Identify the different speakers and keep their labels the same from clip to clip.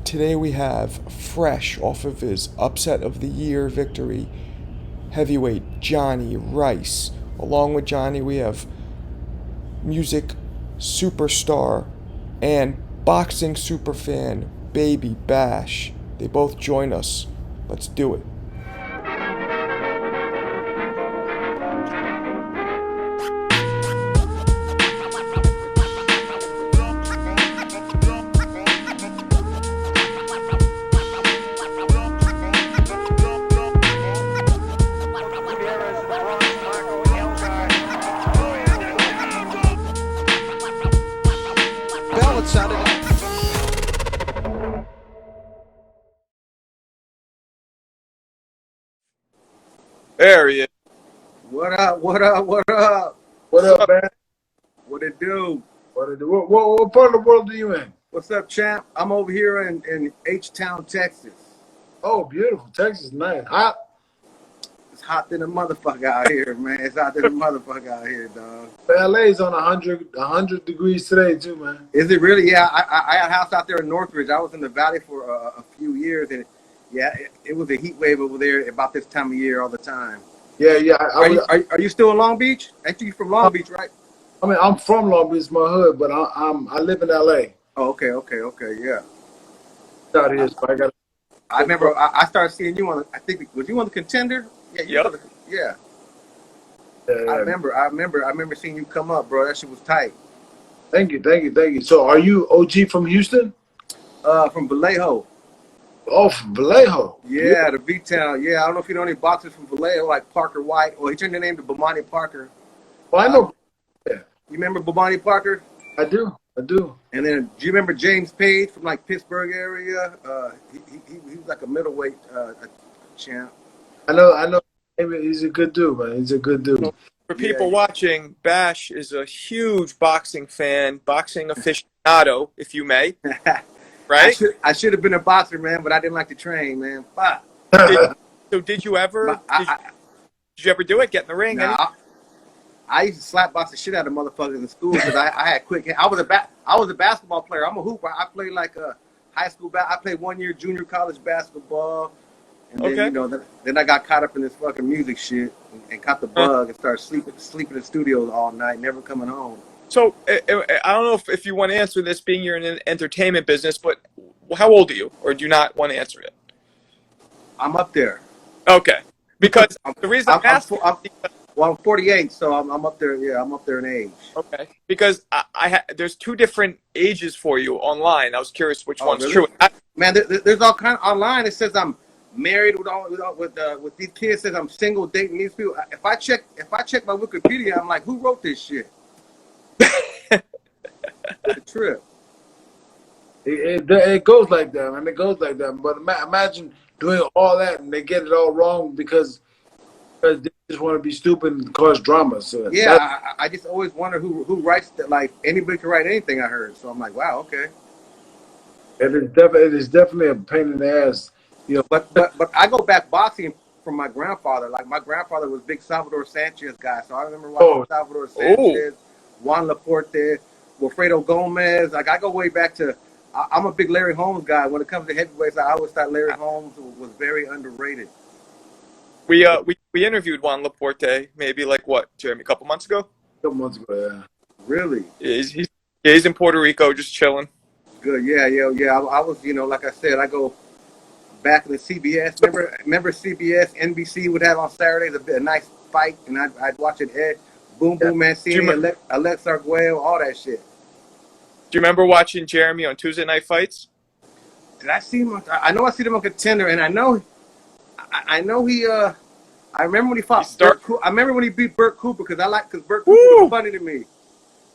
Speaker 1: Today we have fresh off of his upset of the year victory, heavyweight Jonnie Rice. Along with Jonnie, we have music superstar and boxing superfan Baby Bash. They both join us. Let's do it.
Speaker 2: There he is.
Speaker 3: What up? What up? What up?
Speaker 4: What up, man?
Speaker 3: What it do?
Speaker 4: What it do? What part of the world are you in?
Speaker 3: What's up, champ? I'm over here in H-Town, Texas.
Speaker 4: Oh, beautiful. Texas is nice. Hot?
Speaker 3: It's hot than a motherfucker out here, man. It's hot than a motherfucker out here, dog.
Speaker 4: LA's on 100 degrees today, too, man.
Speaker 3: Is it really? Yeah, I had a house out there in Northridge. I was in the valley for a few years, and yeah, it was a heat wave over there about this time of year all the time.
Speaker 4: Yeah.
Speaker 3: Are you still in Long Beach? I think you're from Long Beach, right?
Speaker 4: I mean, I'm from Long Beach, my hood, but I live in LA.
Speaker 3: Oh, okay, yeah.
Speaker 4: Out here, so
Speaker 3: I remember I started seeing you on. I think was you on the Contender? Yeah.
Speaker 2: Yep.
Speaker 3: Yeah. I remember seeing you come up, bro. That shit was tight.
Speaker 4: Thank you. So, are you OG from Houston?
Speaker 3: From Vallejo.
Speaker 4: Oh, from Vallejo.
Speaker 3: Yeah, the B-Town. Yeah, I don't know if you know any boxers from Vallejo, like Parker White. Well, he changed the name to Bomani Parker.
Speaker 4: Well, I know. Yeah.
Speaker 3: You remember Bomani Parker?
Speaker 4: I do.
Speaker 3: And then, do you remember James Page from like Pittsburgh area? He was like a middleweight champ.
Speaker 4: I know. He's a good dude, man. He's a good dude.
Speaker 2: For people watching, Bash is a huge boxing fan, boxing aficionado, if you may. Right?
Speaker 3: I should have been a boxer, man, but I didn't like to train, man. Fuck.
Speaker 2: Did you ever? Did you ever do it? Get in the ring?
Speaker 3: Nah, I used to slap box the shit out of motherfuckers in school because I had quick. I was a basketball player. I'm a hooper. I played like a high school. I played 1 year junior college basketball, and then then I got caught up in this fucking music shit and caught the bug and started sleeping in studios all night, never coming home.
Speaker 2: So I don't know if you want to answer this, being you're in an entertainment business, but how old are you, or do you not want to answer it?
Speaker 3: I'm up there.
Speaker 2: Okay, because the reason I'm asking.
Speaker 3: Well, I'm 48, so I'm up there. Yeah, I'm up there in age.
Speaker 2: Okay, because there's two different ages for you online. I was curious which one's
Speaker 3: really?
Speaker 2: true.
Speaker 3: Man, there's all kind of online. It says I'm married with these kids. It says I'm single, dating these people. If I check my Wikipedia, I'm like, who wrote this shit? The trip.
Speaker 4: It goes like that, man. It goes like that. But imagine doing all that and they get it all wrong because they just want to be stupid and cause drama. So
Speaker 3: yeah, I just always wonder who writes that. Like anybody can write anything. I heard, so I'm like, wow, okay.
Speaker 4: It is definitely a pain in the ass. You know,
Speaker 3: but I go back boxing from my grandfather. Like my grandfather was big Salvador Sanchez guy, so I remember watching Salvador Sanchez, Juan Laporte, Wilfredo Gomez. Like I go way back to. I'm a big Larry Holmes guy. When it comes to heavyweights, I always thought Larry Holmes was very underrated.
Speaker 2: We interviewed Juan Laporte maybe like what, Jeremy, a couple months ago?
Speaker 4: A couple months ago, yeah.
Speaker 3: Really?
Speaker 2: He's in Puerto Rico just chilling.
Speaker 3: Good, yeah. I was, like I said, I go back to the CBS. Remember CBS, NBC would have on Saturdays a nice fight, and I'd watch it. Boom Mancini, Alex Arguello, all that shit.
Speaker 2: Do you remember watching Jeremy on Tuesday Night Fights?
Speaker 3: Did I see him? I know I see him on Contender, and I know he. I remember when he fought Burt Cooper. I remember when he beat Burt Cooper because Burt Cooper was funny to me.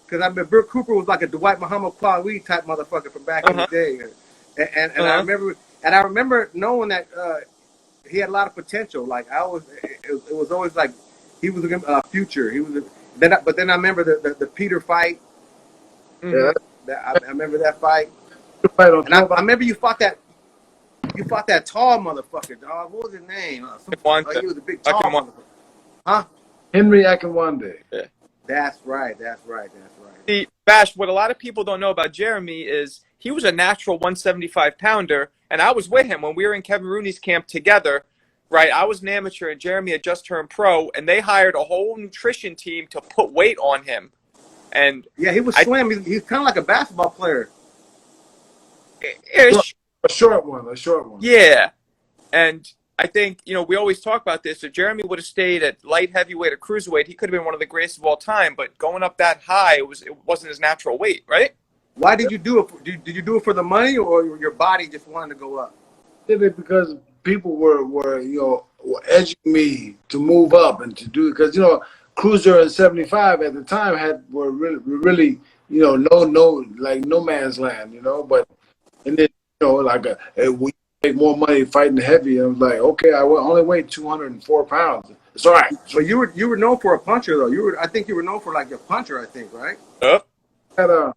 Speaker 3: Because I mean, Burt Cooper was like a Dwight Muhammad Qawi type motherfucker from back in the day, and I remember knowing that he had a lot of potential. Like it was always like he was a future. But then I remember the Peter fight.
Speaker 4: Yeah.
Speaker 3: I remember that fight. And I remember you fought that tall motherfucker, dog. What was his name? He was a big tall motherfucker. Huh?
Speaker 4: Henry Akinwande.
Speaker 2: Yeah.
Speaker 3: That's right.
Speaker 2: See, Bash, what a lot of people don't know about Jeremy is he was a natural 175 pounder, and I was with him when we were in Kevin Rooney's camp together. Right, I was an amateur, and Jeremy had just turned pro, and they hired a whole nutrition team to put weight on him. And
Speaker 3: yeah, he was slim. He's kind of like a basketball player.
Speaker 2: Ish.
Speaker 4: A short one.
Speaker 2: Yeah. And I think, we always talk about this. If Jeremy would have stayed at light heavyweight or cruiserweight, he could have been one of the greatest of all time. But going up that high, it wasn't his natural weight, right?
Speaker 3: Why did you do it? Did you do it for the money, or your body just wanted to go up?
Speaker 4: Did it because people were edging me to move up and to do it, because cruiser and 75 at the time were really no man's land, but and then we make more money fighting heavy, and I was like, okay, I only weigh 204 pounds. It's all right.
Speaker 3: So you were known for a puncher, though. I think you were known for like a puncher, I think, right?
Speaker 2: Yep.
Speaker 4: I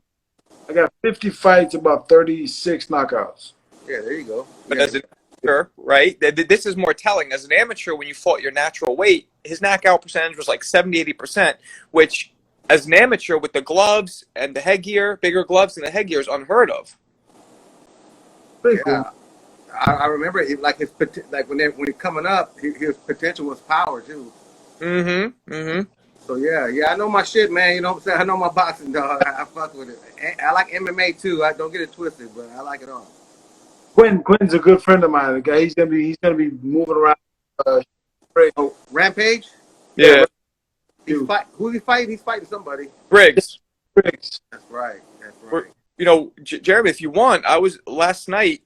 Speaker 4: got 50 fights, about 36 knockouts.
Speaker 3: Yeah, there you go.
Speaker 2: But
Speaker 3: yeah.
Speaker 2: as an amateur, right, this is more telling. As an amateur, when you fought your natural weight, his knockout percentage was like 70-80%, which as an amateur with the gloves and the headgear, bigger gloves and the headgear, is unheard of.
Speaker 4: Pretty
Speaker 3: Yeah.
Speaker 4: cool.
Speaker 3: I remember when he coming up, his potential was power too. So yeah, I know my shit, man. You know what I'm saying? I know my boxing, dog. I fuck with it. I like MMA too. I don't get it twisted, but I like it all.
Speaker 4: Quentin's a good friend of mine. The guy, he's gonna be moving around.
Speaker 3: Rampage?
Speaker 2: Yeah.
Speaker 3: Who's he fighting? He's fighting somebody.
Speaker 2: Briggs.
Speaker 4: Briggs.
Speaker 3: That's right.
Speaker 2: Jeremy, if you want, last night,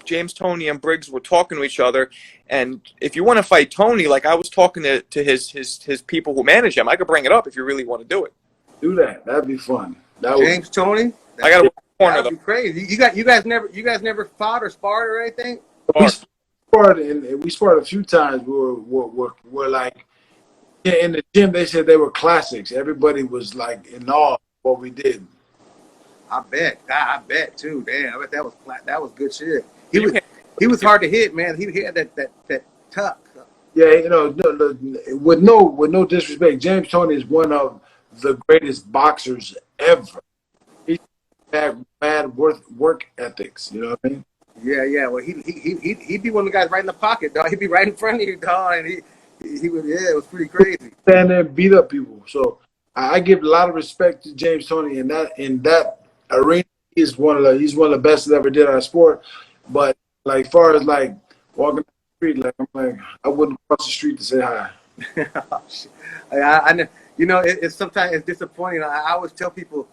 Speaker 2: James, Tony, and Briggs were talking to each other, and if you want to fight Tony, like I was talking to his people who manage him, I could bring it up if you really want to do it.
Speaker 4: Do that. That'd be fun.
Speaker 3: James, Tony?
Speaker 2: I got a corner
Speaker 3: That'd be crazy. You guys never fought or sparred or anything?
Speaker 4: We sparred a few times. We're like, in the gym, they said they were classics. Everybody was like in awe of what we did.
Speaker 3: I bet too. Damn, I bet that was good shit. He was hard to hit, man. He had that tuck.
Speaker 4: Yeah, with no disrespect, James Tony is one of the greatest boxers ever. He had mad work ethics. You know what I mean?
Speaker 3: Yeah. Well, he'd be one of the guys right in the pocket, dog. He'd be right in front of you, dog, and he would. Yeah, it was pretty crazy.
Speaker 4: Stand there and beat up people. So I give a lot of respect to James Tony in that arena. He's one of the best that ever did our sport. But like far as like walking down the street, like I wouldn't cross the street to say hi.
Speaker 3: Oh, shit. I know. It's sometimes it's disappointing. I always tell people,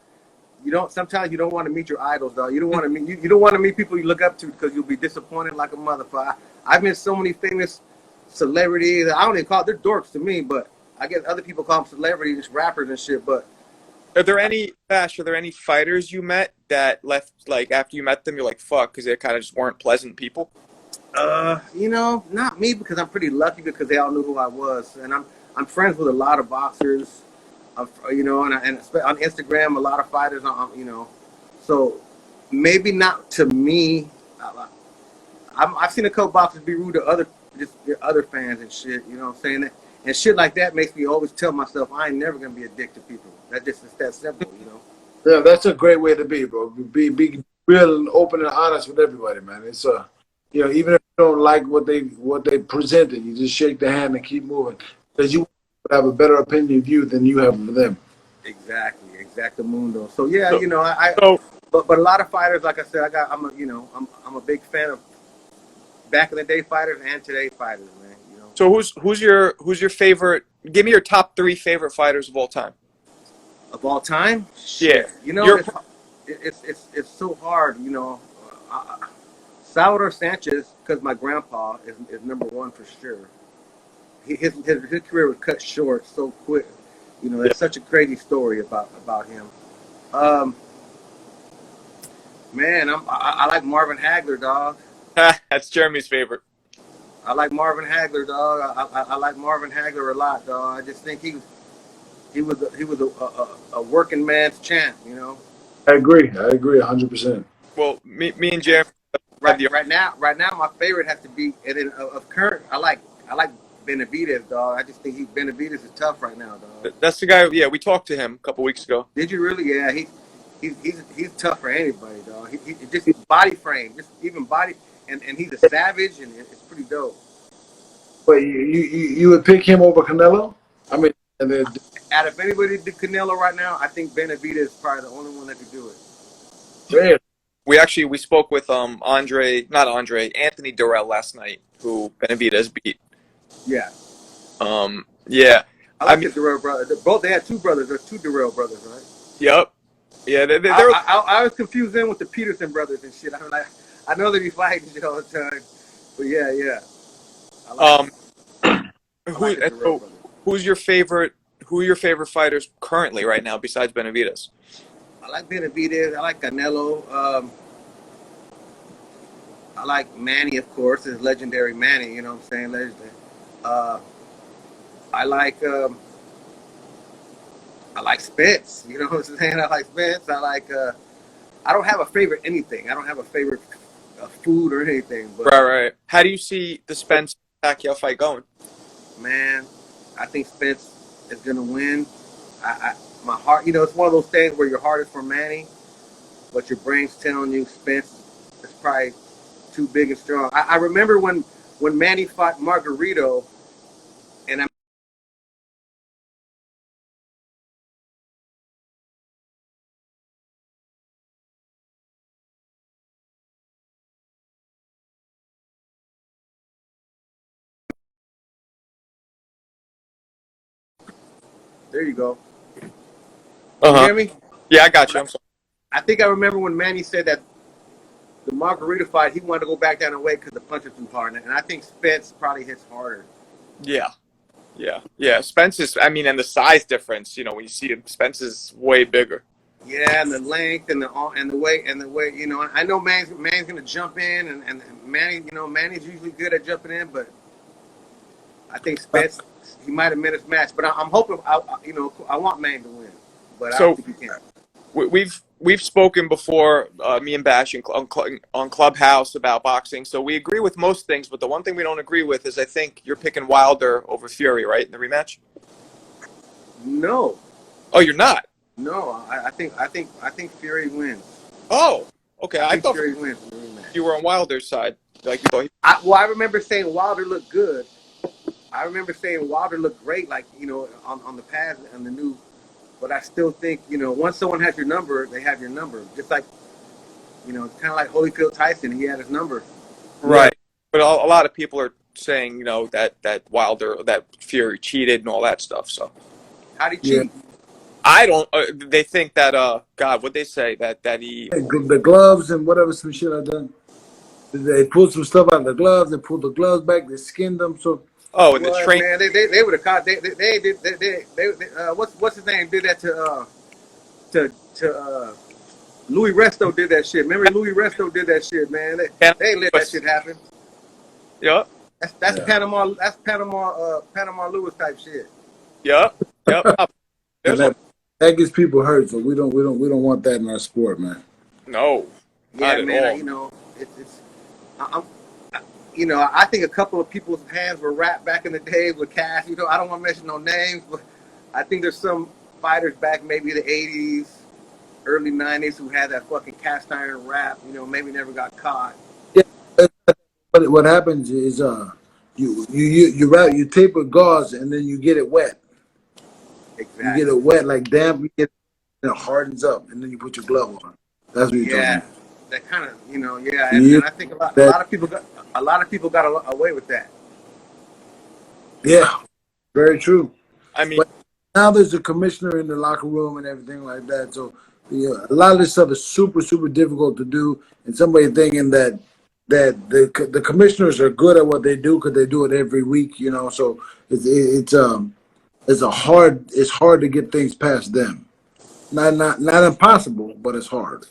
Speaker 3: sometimes you don't want to meet your idols, dog. You don't want to meet you don't want to meet people you look up to, because you'll be disappointed like a motherfucker. I've met so many famous celebrities. I don't even call it, they're dorks to me, but I guess other people call them celebrities, rappers and shit. But
Speaker 2: Are there any fighters you met that left, like, after you met them, you're like, fuck, because they kind of just weren't pleasant people?
Speaker 3: Not me, because I'm pretty lucky because they all knew who I was, and I'm friends with a lot of boxers, and on Instagram, a lot of fighters, so maybe not to me. I've seen a couple boxers be rude to other fans and shit. You know what I'm saying? And shit like that makes me always tell myself I ain't never gonna be a dick to people. That just is that simple,
Speaker 4: Yeah, that's a great way to be, bro. Be real and open and honest with everybody, man. It's even if you don't like what they presented, you just shake their hand and keep moving, because you have a better opinion of you than you have of them.
Speaker 3: Exactly, mundo. So yeah, but a lot of fighters, like I said, I'm a big fan of back in the day fighters and today fighters, man.
Speaker 2: So who's your favorite? Give me your top 3 favorite fighters of all time.
Speaker 3: Of all time?
Speaker 2: Yeah.
Speaker 3: It's so hard, Salvador Sanchez, because my grandpa is number one for sure. His career was cut short so quick. It's such a crazy story about him. Man, I like Marvin Hagler, dog.
Speaker 2: That's Jeremy's favorite.
Speaker 3: I like Marvin Hagler, dog. I like Marvin Hagler a lot, dog. I just think he was a working man's champ,
Speaker 4: I agree 100%.
Speaker 2: Well, me and Jeremy.
Speaker 3: Right now, my favorite has to be, and then of current, I like Benavidez, dog. I just think Benavidez is tough right now, dog.
Speaker 2: That's the guy. Yeah, we talked to him a couple weeks ago.
Speaker 3: Did you really? Yeah, he's tough for anybody, dog. He just his body frame, just even body, and he's a savage, and it's pretty dope.
Speaker 4: But you would pick him over Canelo? I mean, and then,
Speaker 3: Out of anybody did Canelo right now, I think Benavidez is probably the only one that could do it.
Speaker 4: man,
Speaker 2: We spoke with Anthony Durrell last night, who Benavidez beat.
Speaker 3: Yeah.
Speaker 2: Yeah.
Speaker 3: I like the Durrell brothers. They had two brothers. There's two Durrell brothers, right?
Speaker 2: Yep. Yeah,
Speaker 3: I was confused then with the Peterson brothers and shit. I'm like, I know they be fighting shit all the time, but yeah.
Speaker 2: Who's your favorite? Who are your favorite fighters currently right now besides Benavidez?
Speaker 3: I like Benavidez. I like Canelo. I like Manny, of course. His legendary Manny. You know what I'm saying? Legendary. I like Spence. You know what I'm saying? I like Spence. I don't have a favorite anything. I don't have a favorite food or anything. But
Speaker 2: Right. How do you see the Spence Pacquiao fight going?
Speaker 3: man, I think Spence is gonna win. My heart, it's one of those things where your heart is for Manny, but your brain's telling you Spence is probably too big and strong. I remember when Manny fought Margarito, and there you go. You hear me?
Speaker 2: Yeah, I got you. I'm sorry.
Speaker 3: I think I remember when Manny said that the Margarito fight, he wanted to go back down and weight because the punch was too hard. And I think Spence probably hits harder.
Speaker 2: Yeah. Spence is, and the size difference. When you see him, Spence is way bigger.
Speaker 3: Yeah, and the length and the weight. I know Manny's gonna jump in, and Manny's usually good at jumping in, but I think Spence, he might have missed his match. But I'm hoping, I want Manny to win, but I don't think he can.
Speaker 2: We've spoken before, me and Bash, on Clubhouse about boxing, so we agree with most things, but the one thing we don't agree with is I think you're picking Wilder over Fury, right, in the rematch?
Speaker 3: No.
Speaker 2: Oh, you're not?
Speaker 3: No, I think Fury wins.
Speaker 2: Oh, okay.
Speaker 3: I thought Fury wins in the rematch.
Speaker 2: You were on Wilder's side, like you thought.
Speaker 3: I remember saying Wilder looked good. I remember saying Wilder looked great, on the pads and the new. But I still think, once someone has your number, they have your number. Just like, it's kind of like Holyfield Tyson. He had his number.
Speaker 2: Right. But a lot of people are saying, that Wilder, that Fury cheated and all that stuff. So
Speaker 3: how did he cheat?
Speaker 4: Yeah.
Speaker 2: I don't. They think that God, what they say that he
Speaker 4: the gloves and whatever some shit I done. They pulled some stuff out of the gloves. They pulled the gloves back. They skinned them. So
Speaker 2: and the train.
Speaker 3: Man, they would have caught. They what's his name did that to Louis Resto did that shit. Remember Louis Resto did that shit, man. They let that shit happen.
Speaker 2: Yep.
Speaker 3: That's Panama. That's Panama Lewis type shit.
Speaker 2: Yep.
Speaker 4: that gets people hurt. So we don't want that in our sport, man.
Speaker 2: No.
Speaker 3: Yeah,
Speaker 2: not
Speaker 3: man.
Speaker 2: at all.
Speaker 3: I think a couple of people's hands were wrapped back in the days with cash. I don't want to mention no names, but I think there's some fighters back maybe the 80s, early 90s who had that fucking cast iron wrap. Maybe never got caught.
Speaker 4: Yeah, but what happens is you wrap, you tape with gauze and then you get it wet.
Speaker 3: Exactly.
Speaker 4: You get it wet like damp. It hardens up and then you put your glove on. That's what you're talking about.
Speaker 3: That kind of, and I think a lot of people got away with that.
Speaker 4: Yeah, very true.
Speaker 2: But
Speaker 4: now there's a commissioner in the locker room and everything like that. So a lot of this stuff is super, super difficult to do. And somebody thinking that the commissioners are good at what they do because they do it every week. So it's hard to get things past them. Not impossible, but it's hard.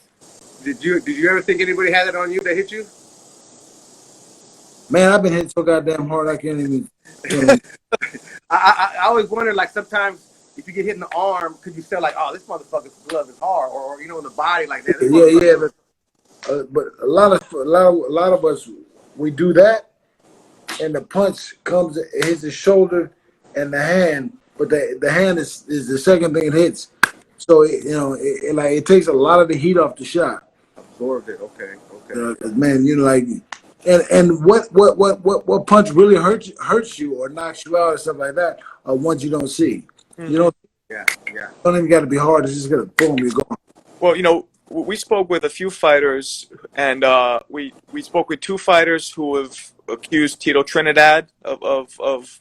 Speaker 3: Did you ever think anybody had it on you that hit you?
Speaker 4: Man, I've been hit so goddamn hard I can't even.
Speaker 3: I always wonder, like, sometimes if you get hit in the arm, could you say like, oh, this motherfucker's glove is hard, or in the body like that?
Speaker 4: But a lot of us, we do that, and the punch hits the shoulder and the hand, but the hand is the second thing it hits. So it takes a lot of the heat off the shot.
Speaker 3: Absorbed it. Okay. Okay.
Speaker 4: Man, like, and what punch really hurts you or knocks you out or stuff like that are ones you don't see.
Speaker 2: Mm-hmm.
Speaker 4: You don't.
Speaker 3: Yeah.
Speaker 4: Don't even got to be hard. It's just gonna boom, you're gone.
Speaker 2: Well, we spoke with a few fighters, and we spoke with two fighters who have accused Tito Trinidad of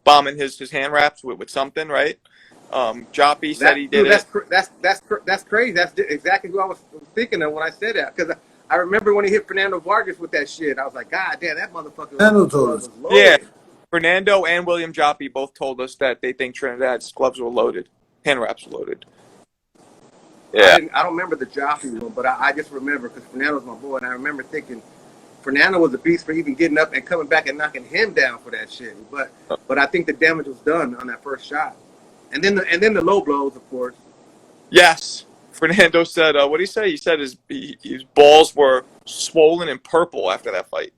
Speaker 2: bombing his hand wraps with something, right? Joppy said he did it.
Speaker 3: That's crazy. That's exactly who I was thinking of when I said that. Because I remember when he hit Fernando Vargas with that shit. I was like, God damn, that motherfucker was loaded.
Speaker 2: Yeah, Fernando and William Joppy both told us that they think Trinidad's gloves were loaded, hand wraps were loaded. Yeah.
Speaker 3: I don't remember the Joffrey one, but I just remember because Fernando's my boy, and I remember thinking Fernando was a beast for even getting up and coming back and knocking him down for that shit. But I think the damage was done on that first shot, and then the low blows, of course.
Speaker 2: Yes, Fernando said. What did he say? He said his balls were swollen and purple after that fight.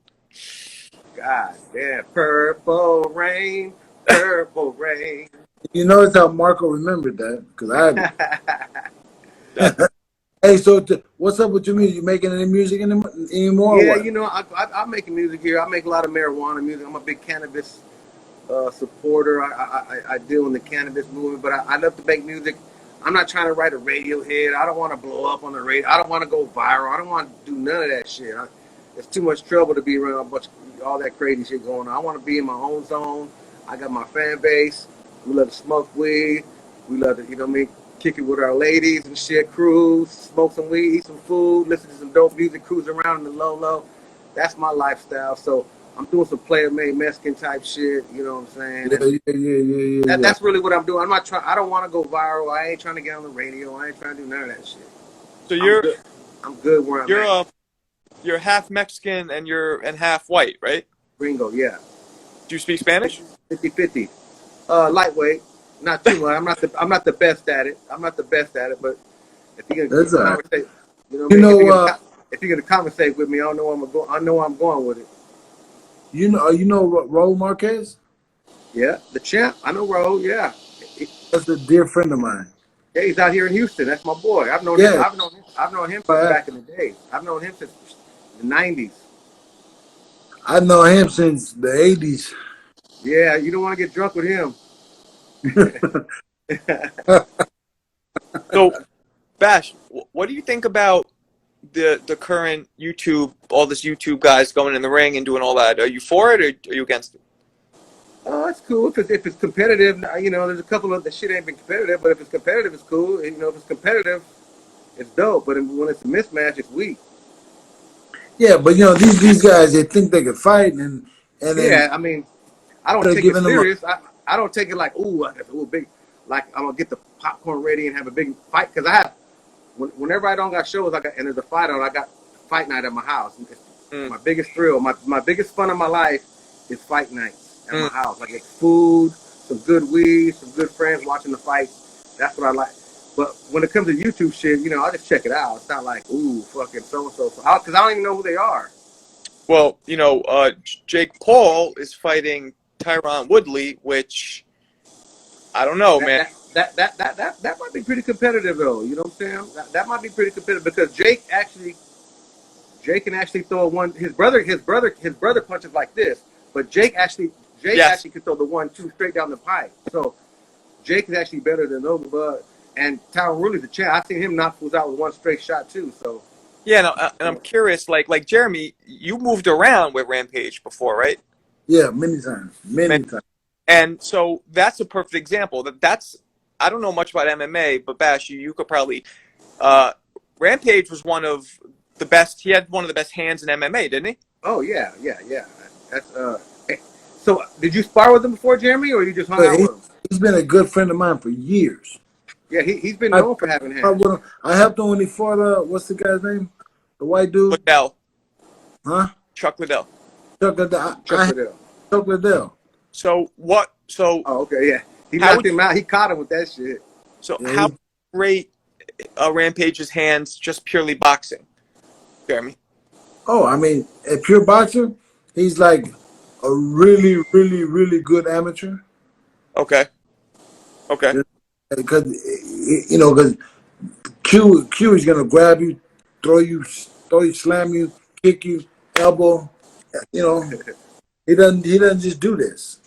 Speaker 3: God damn, purple rain, purple rain.
Speaker 4: You notice how Marco remembered that because I. Hey, so what's up with your music? You making any music anymore?
Speaker 3: Yeah, I'm making music here. I make a lot of marijuana music. I'm a big cannabis supporter. I deal in the cannabis movement, but I love to make music. I'm not trying to write a radio hit. I don't want to blow up on the radio. I don't want to go viral. I don't want to do none of that shit. It's too much trouble to be around all that crazy shit going on. I want to be in my own zone. I got my fan base. We love to smoke weed. We love to, kick it with our ladies and shit, cruise, smoke some weed, eat some food, listen to some dope music, cruise around in the low. That's my lifestyle. So I'm doing some player-made Mexican type shit. You know what I'm saying?
Speaker 4: Yeah.
Speaker 3: That's really what I'm doing. I'm not trying. I don't want to go viral. I ain't trying to get on the radio. I ain't trying to do none of that shit.
Speaker 2: So
Speaker 3: I'm good where I'm at.
Speaker 2: You're half Mexican and half white, right?
Speaker 3: Gringo, yeah.
Speaker 2: Do you speak Spanish?
Speaker 3: 50-50. Lightweight. Not too much. I'm not the best at it. But if you're gonna conversate, if you're gonna conversate with me, I know I'm going with it.
Speaker 4: You know Raul Marquez?
Speaker 3: Yeah, the champ. I know Raul. Yeah,
Speaker 4: that's a dear friend of mine.
Speaker 3: Yeah, he's out here in Houston. That's my boy. I've known him. I've known him since back in the day. I've known him since the '90s.
Speaker 4: I've known him since the '80s.
Speaker 3: Yeah, you don't want to get drunk with him.
Speaker 2: So, Bash, what do you think about the current all this YouTube guys going in the ring and doing all that? Are you for it or are you against it?
Speaker 3: Oh, it's cool if it's competitive. There's a couple of the shit ain't been competitive, but if it's competitive, it's cool. If it's competitive, it's dope. But when it's a mismatch, it's weak.
Speaker 4: Yeah, but these guys, they think they can fight and
Speaker 3: yeah, I don't take it serious. I don't take it like, big, like I'm gonna get the popcorn ready and have a big fight because I have. Whenever I don't got shows, and there's a fight on, I got fight night at my house. My biggest thrill, my biggest fun of my life is fight nights at my house. I get food, some good weed, some good friends watching the fight. That's what I like. But when it comes to YouTube shit, I just check it out. It's not like, fucking so-and-so. Because I don't even know who they are.
Speaker 2: Well, Jake Paul is fighting Tyron Woodley, which I don't know, man.
Speaker 3: That might be pretty competitive, though. You know what I'm saying? That might be pretty competitive because Jake can actually throw one. His brother punches like this, but Jake actually can throw the 1-2 straight down the pipe. So Jake is actually better than those, but and Tyron Woodley's the champ. I've seen him knock fools out with one straight shot too. So
Speaker 2: yeah, and I'm curious, like Jeremy, you moved around with Rampage before, right?
Speaker 4: Yeah, many times.
Speaker 2: And so that's a perfect example. I don't know much about MMA, but Bash, you could probably. Rampage was one of the best. He had one of the best hands in MMA, didn't he?
Speaker 3: Oh yeah. That's So did you spar with him before, Jeremy, or you just hung out with him?
Speaker 4: He's been a good friend of mine for years.
Speaker 3: Yeah, he's been known for having hands.
Speaker 4: I helped him when he fought. What's the guy's name? The white dude.
Speaker 2: Liddell.
Speaker 4: Huh?
Speaker 2: Chuck Liddell.
Speaker 4: Chuck Liddell.
Speaker 2: So what? So.
Speaker 3: Oh, okay, yeah. He knocked him out. He caught him with that shit.
Speaker 2: So how great Rampage's hands just purely boxing, Jeremy?
Speaker 4: Oh, a pure boxer, he's like a really, really, really good amateur.
Speaker 2: Okay.
Speaker 4: Because you know, because Q is gonna grab you, throw you, slam you, kick you, elbow. You know, he doesn't just do this.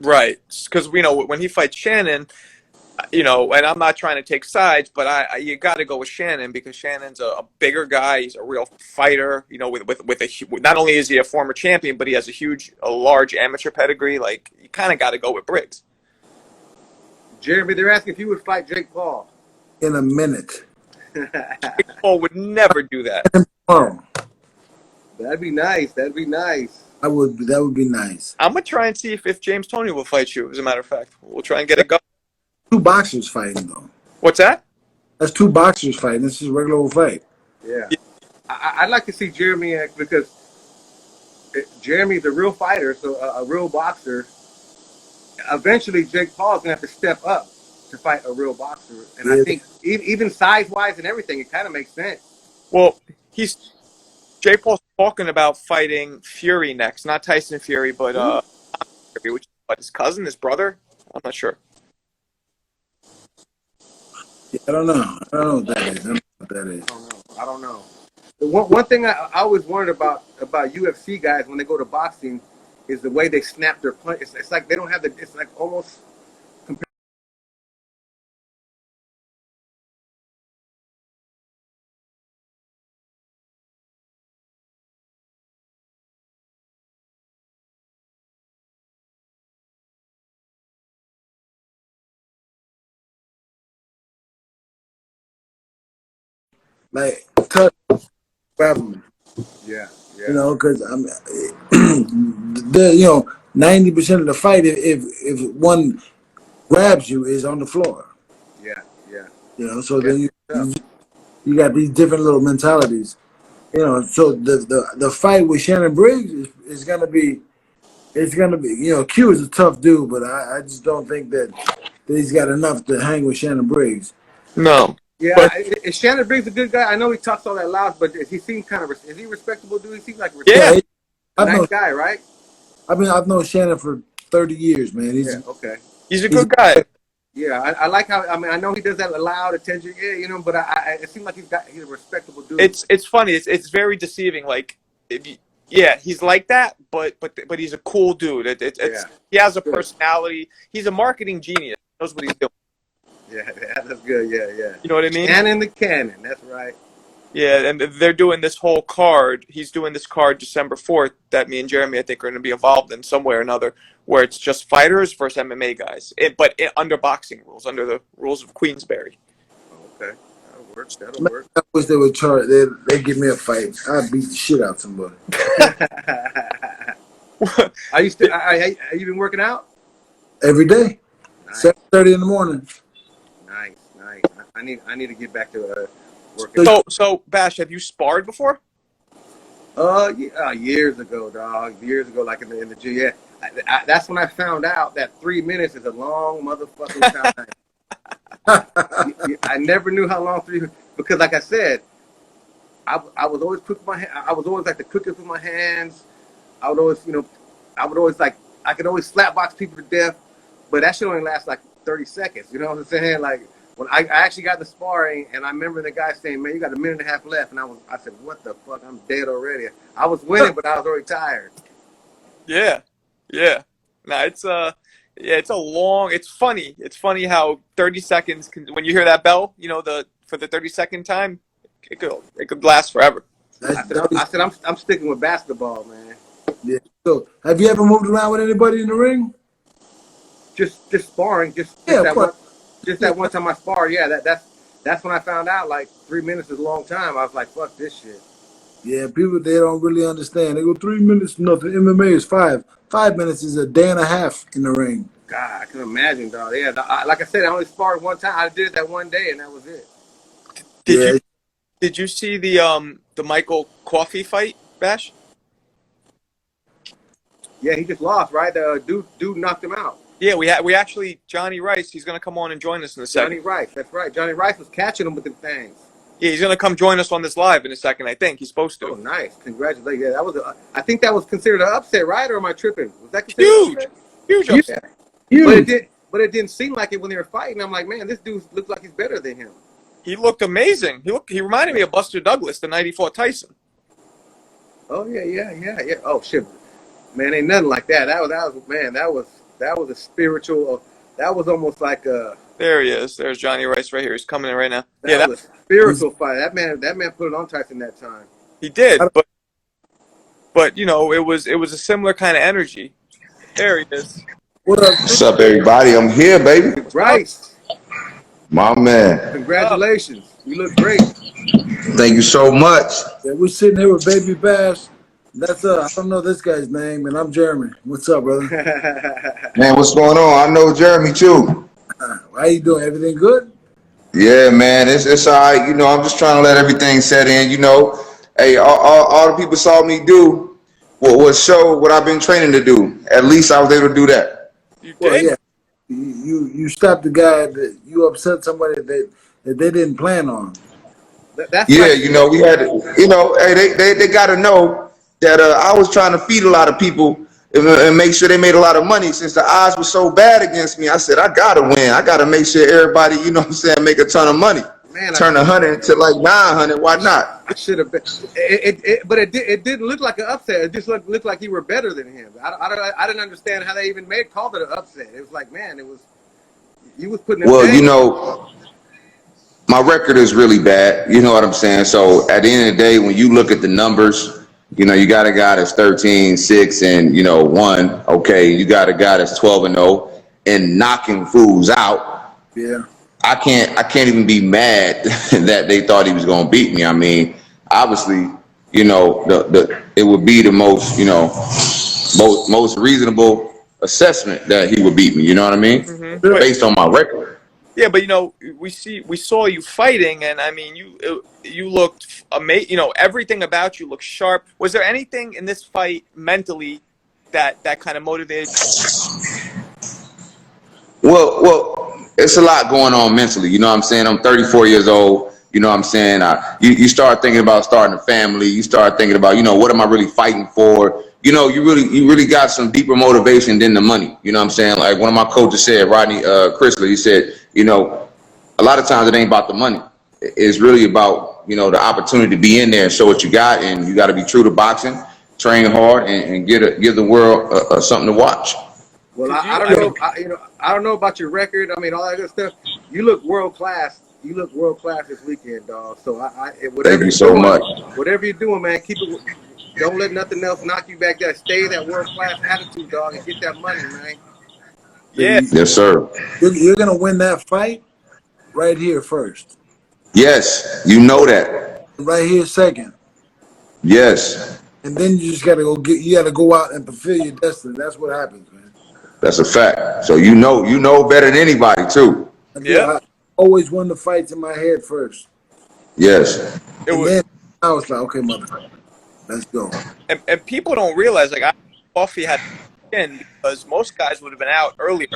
Speaker 2: Right, because when he fights Shannon, and I'm not trying to take sides, but you got to go with Shannon because Shannon's a bigger guy. He's a real fighter. Not only is he a former champion, but he has a large amateur pedigree. Like you kind of got to go with Briggs.
Speaker 3: Jeremy, they're asking if you would fight Jake Paul
Speaker 4: in a minute.
Speaker 2: Jake Paul would never do that.
Speaker 4: Oh.
Speaker 3: That'd be nice. That'd be nice.
Speaker 4: That would be nice.
Speaker 2: I'm gonna try and see if James Toney will fight you. As a matter of fact, we'll try and get it going.
Speaker 4: Two boxers fighting though.
Speaker 2: What's that?
Speaker 4: That's two boxers fighting. This is a regular old fight.
Speaker 3: Yeah. I'd like to see Jeremy because Jeremy's a real fighter, so a real boxer. Eventually, Jake Paul's gonna have to step up to fight a real boxer, and I think even size-wise and everything, it kind of makes sense.
Speaker 2: Well, Jake Paul's talking about fighting Fury next, not Tyson Fury, but Fury, which is his cousin, his brother. I'm not sure.
Speaker 4: Yeah, I don't know what that is.
Speaker 3: I don't know. The one thing I always wondered about UFC guys when they go to boxing is the way they snap their punch. It's like they don't have it's like almost compared.
Speaker 4: Like touch, grab him.
Speaker 3: Yeah.
Speaker 4: You know, because I'm, 90% of the fight, if one grabs you, is on the floor.
Speaker 3: Yeah.
Speaker 4: You know, so then you got these different little mentalities. You know, so the fight with Shannon Briggs is gonna be, Q is a tough dude, but I just don't think that he's got enough to hang with Shannon Briggs.
Speaker 2: No.
Speaker 3: Yeah, is Shannon Briggs a good guy? I know he talks all that loud, but he seems is he respectable dude? He seems like
Speaker 2: Yeah.
Speaker 3: Nice guy, right?
Speaker 4: I mean, I've known Shannon for 30 years, man.
Speaker 3: Okay.
Speaker 2: He's a good guy.
Speaker 3: Yeah, I like how. I mean, I know he does that loud attention. Yeah, but it seems like he's a respectable dude.
Speaker 2: It's funny. It's very deceiving. Like, he's like that, but he's a cool dude. He has a personality. He's a marketing genius. He knows what he's doing.
Speaker 3: Yeah, that's good. Yeah.
Speaker 2: You know what I mean?
Speaker 3: Cannon the cannon. That's right.
Speaker 2: Yeah, and they're doing this whole card. He's doing this card December 4th that me and Jeremy, I think, are going to be involved in some way or another, where it's just fighters versus MMA guys, but under boxing rules, under the rules of Queensberry.
Speaker 3: Okay, that'll work.
Speaker 4: I wish they would charge. They give me a fight. I'd beat the shit out of somebody.
Speaker 3: Are you been working out?
Speaker 4: Every day,
Speaker 3: Nice.
Speaker 4: 7:30 in the morning.
Speaker 3: Nice. I need to get back to working.
Speaker 2: So Bash, have you sparred before?
Speaker 3: Years ago, dog. Years ago, like in the gym. Yeah, that's when I found out that 3 minutes is a long motherfucking time. I never knew how long because, like I said, I was always quick with my hand. I was always like the quickest with my hands. I would always like I could always slap box people to death, but that shit only lasts like 30 seconds. You know what I'm saying? Like when I actually got the sparring, and I remember the guy saying, "Man, you got a minute and a half left," and I said, "What the fuck? I'm dead already." I was winning, but I was already tired.
Speaker 2: Yeah. No, it's a long. It's funny. It's funny how 30 seconds when you hear that bell, for the 30-second time, it could last forever.
Speaker 3: I said I'm sticking with basketball, man.
Speaker 4: Yeah. So, have you ever moved around with anybody in the ring?
Speaker 3: Just sparring, that one time I sparred. Yeah, that's when I found out like 3 minutes is a long time. I was like, fuck this shit.
Speaker 4: Yeah, people, they don't really understand. They go 3 minutes, nothing. MMA is 5. 5 minutes is a day and a half in the ring.
Speaker 3: God, I can imagine, dog. Yeah, like I said, I only sparred one time. I did it that one day, and that was it.
Speaker 2: Did you see the Michael Coffie fight, Bash?
Speaker 3: Yeah, he just lost, right? The dude knocked him out.
Speaker 2: Yeah, we actually Jonnie Rice. He's gonna come on and join us in a second.
Speaker 3: Jonnie Rice, that's right. Jonnie Rice was catching him with the things.
Speaker 2: Yeah, he's gonna come join us on this live in a second. I think he's supposed to.
Speaker 3: Oh, nice! Congratulations. Yeah, I think that was considered an upset, right? Or am I tripping? Was that considered
Speaker 2: huge upset?
Speaker 3: Yeah. but it didn't seem like it when they were fighting. I'm like, man, this dude looks like he's better than him.
Speaker 2: He looked amazing. He reminded me of Buster Douglas the night he fought Tyson.
Speaker 3: Oh yeah. Oh shit, man, ain't nothing like that. That was a spiritual. That was almost like a.
Speaker 2: There he is. There's Jonnie Rice right here. He's coming in right now.
Speaker 3: That was a spiritual fight. That man put it on Tyson that time.
Speaker 2: He did, but you know, it was a similar kind of energy. There he is.
Speaker 5: What's up, everybody? I'm here, baby.
Speaker 3: Rice,
Speaker 5: my man.
Speaker 3: Congratulations. You look great.
Speaker 5: Thank you so much.
Speaker 4: Yeah, we're sitting here with Baby Bash. That's I don't know this guy's name, and I'm Jeremy. What's up, brother?
Speaker 5: Man, what's going on? I know Jeremy too.
Speaker 4: How you doing? Everything good?
Speaker 5: Yeah, man, it's all right. You know, I'm just trying to let everything set in. You know, hey, all the people saw me do was show what I've been training to do. At least I was able to do that.
Speaker 4: Well, yeah. You stopped the guy that you upset somebody that they didn't plan on.
Speaker 3: That's
Speaker 5: yeah,
Speaker 3: like,
Speaker 5: you know, we had to, you know, hey, they got to know that I was trying to feed a lot of people and make sure they made a lot of money. Since the odds were so bad against me, I said, I got to win. I got to make sure everybody, you know what I'm saying, make a ton of money.
Speaker 3: Man,
Speaker 5: turn 100 to like 900. Why not?
Speaker 3: It should have been. But it didn't look like an upset. It just looked like you were better than him. I didn't understand how they even called it an upset. It was like, man, you was putting.
Speaker 5: Well, you know, my record is really bad. You know what I'm saying? So at the end of the day, when you look at the numbers, you know, you got a guy that's 13-6 and, you know, 1. Okay, you got a guy that's 12-0 and knocking fools out.
Speaker 4: Yeah.
Speaker 5: I can't even be mad that they thought he was going to beat me. I mean, obviously, you know, it would be the most, you know, most reasonable assessment that he would beat me. You know what I mean? Mm-hmm. Based on my record.
Speaker 2: Yeah, but you know, we saw you fighting, and I mean, you looked amazing. You know, everything about you looked sharp. Was there anything in this fight mentally that kind of motivated you?
Speaker 5: Well, it's a lot going on mentally. You know what I'm saying? I'm 34 years old. You know what I'm saying? You start thinking about starting a family. You start thinking about, you know, what am I really fighting for? You know, you really got some deeper motivation than the money. You know what I'm saying? Like one of my coaches said, Rodney Chrysler, he said, you know, a lot of times it ain't about the money. It's really about, you know, the opportunity to be in there and show what you got. And you got to be true to boxing, train hard, and give the world something to watch.
Speaker 3: Well, I don't know. I don't know about your record. I mean, all that good stuff. You look world class. You look world class this weekend, dog. So
Speaker 5: thank you so much.
Speaker 3: Whatever you're doing, man, keep it. Don't let nothing else knock you back. There, stay that world class attitude, dog, and get that money, man.
Speaker 2: Yeah.
Speaker 5: Yes, sir.
Speaker 4: You're gonna win that fight right here first.
Speaker 5: Yes, you know that.
Speaker 4: Right here second.
Speaker 5: Yes.
Speaker 4: And then you just gotta go out and fulfill your destiny. That's what happens, man.
Speaker 5: That's a fact. So you know better than anybody too.
Speaker 2: Yeah.
Speaker 4: I always won the fights in my head first.
Speaker 5: Yes.
Speaker 4: Then I was like, okay, mother, let's go.
Speaker 2: And people don't realize, like, Coffie had in because most guys would have been out earlier.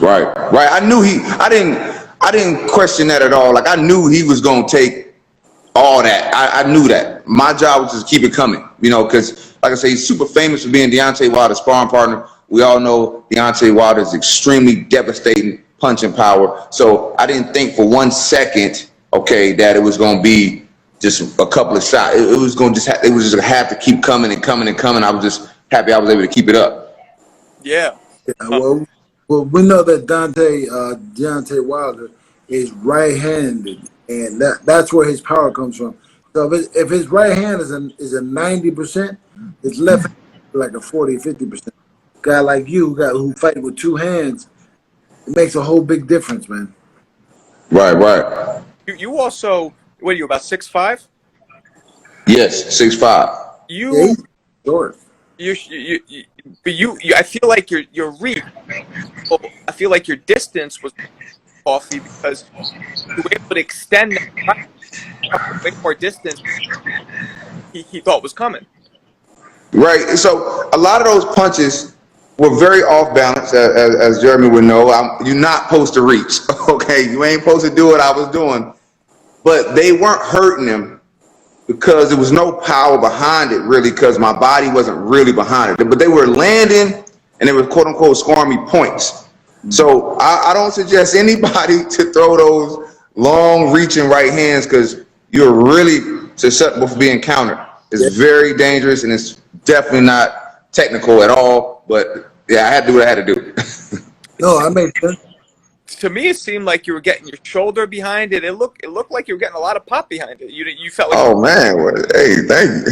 Speaker 5: Right. I knew I didn't question that at all. Like I knew he was gonna take all that. I knew that. My job was to keep it coming, you know, because like I say, he's super famous for being Deontay Wilder's sparring partner. We all know Deontay Wilder is extremely devastating punching power. So I didn't think for 1 second, okay, that it was going to be just a couple of shots. It was going to just have to keep coming and coming and coming. I was just happy I was able to keep it up.
Speaker 2: Yeah.
Speaker 4: Well, we know that Deontay Wilder is right-handed, and that's where his power comes from. So if his right hand is a 90%, his left hand is like a 40-50%. Guy like you who fight with two hands, it makes a whole big difference, man.
Speaker 5: Right.
Speaker 2: You also, what are you, about 6'5"?
Speaker 5: Yes, 6'5".
Speaker 4: Short.
Speaker 2: I feel like your reach. I feel like your distance was Coffie because you were able to extend that way more distance he thought was coming.
Speaker 5: Right. So a lot of those punches were very off balance, as Jeremy would know. You're not supposed to reach. Okay, you ain't supposed to do what I was doing, but they weren't hurting him because there was no power behind it, really, because my body wasn't really behind it. But they were landing, and they were quote unquote scoring me points. So I don't suggest anybody to throw those long reaching right hands because you're really susceptible for being countered. It's very dangerous and it's definitely not technical at all. But yeah, I had to do what I had to do.
Speaker 4: No, I made sense.
Speaker 2: To me, it seemed like you were getting your shoulder behind it. It looked like you were getting a lot of pop behind it. You felt like
Speaker 5: Oh man, well, hey, thank you.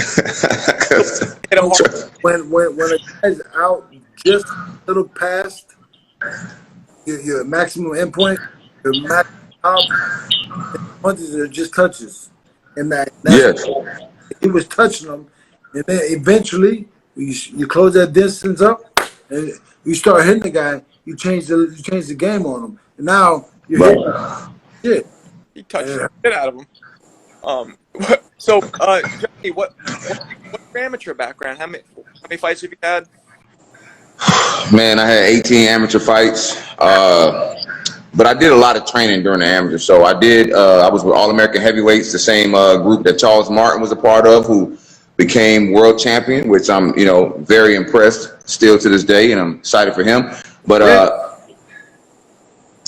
Speaker 2: hit him hard.
Speaker 4: When a guy's out just a little past your maximum endpoint, your maximum power, punches are just touches, and that's
Speaker 5: Yes.
Speaker 4: he was touching them, and then eventually you close that distance up, and you start hitting the guy. You change the game on him, and now you're hitting shit.
Speaker 2: He touched the shit out of him. So, Johnny, what's your amateur background? How many fights have you had?
Speaker 5: Man, I had 18 amateur fights, but I did a lot of training during the amateur. So I was with All-American Heavyweights, the same group that Charles Martin was a part of, who became world champion, which I'm, very impressed still to this day, and I'm excited for him. But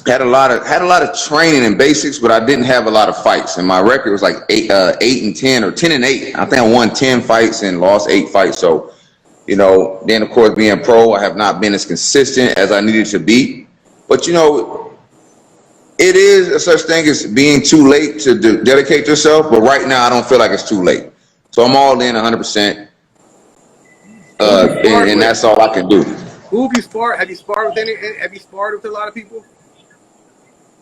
Speaker 5: had a lot of training and basics, but I didn't have a lot of fights, and my record was like 8-10 or 10-8. I think I won 10 fights and lost 8 fights. So, then of course being pro, I have not been as consistent as I needed to be. But it is a such thing as being too late to dedicate yourself. But right now, I don't feel like it's too late. So I'm all in 100%, and that's all I can do.
Speaker 3: Who have you sparred? Have you sparred with Have you sparred with a lot of people?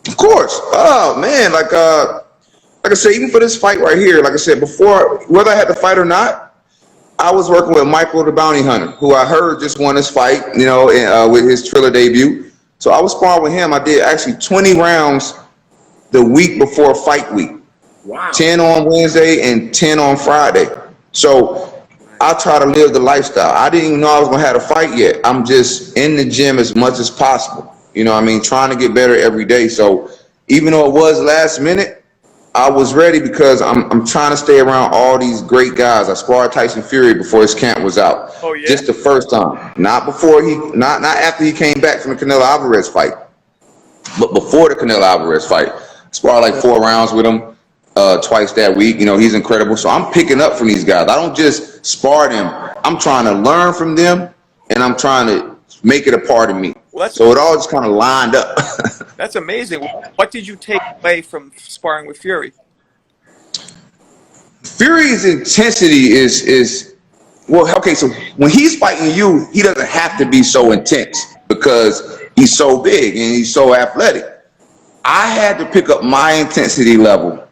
Speaker 5: Of course. Oh man, like I said, even for this fight right here, like I said before, whether I had to fight or not, I was working with Michael the Bounty Hunter, who I heard just won this fight, with his Triller debut. So I was sparring with him. I did actually 20 rounds the week before fight week.
Speaker 3: Wow.
Speaker 5: 10 on Wednesday and 10 on Friday. So I try to live the lifestyle. I didn't even know I was gonna have a fight yet. I'm just in the gym as much as possible. Trying to get better every day. So even though it was last minute, I was ready because I'm trying to stay around all these great guys. I sparred Tyson Fury before his camp was out.
Speaker 2: Oh yeah.
Speaker 5: Just the first time. Not after he came back from the Canelo Alvarez fight. But before the Canelo Alvarez fight. I sparred like 4 rounds with him twice that week. He's incredible. So I'm picking up from these guys. I don't just spar them. I'm trying to learn from them, and I'm trying to make it a part of me.
Speaker 2: Well,
Speaker 5: so it all just kind of lined up.
Speaker 2: That's amazing. What did you take away from sparring with Fury?
Speaker 5: Fury's intensity is well, okay, so when he's fighting you, he doesn't have to be so intense because he's so big and he's so athletic. I had to pick up my intensity level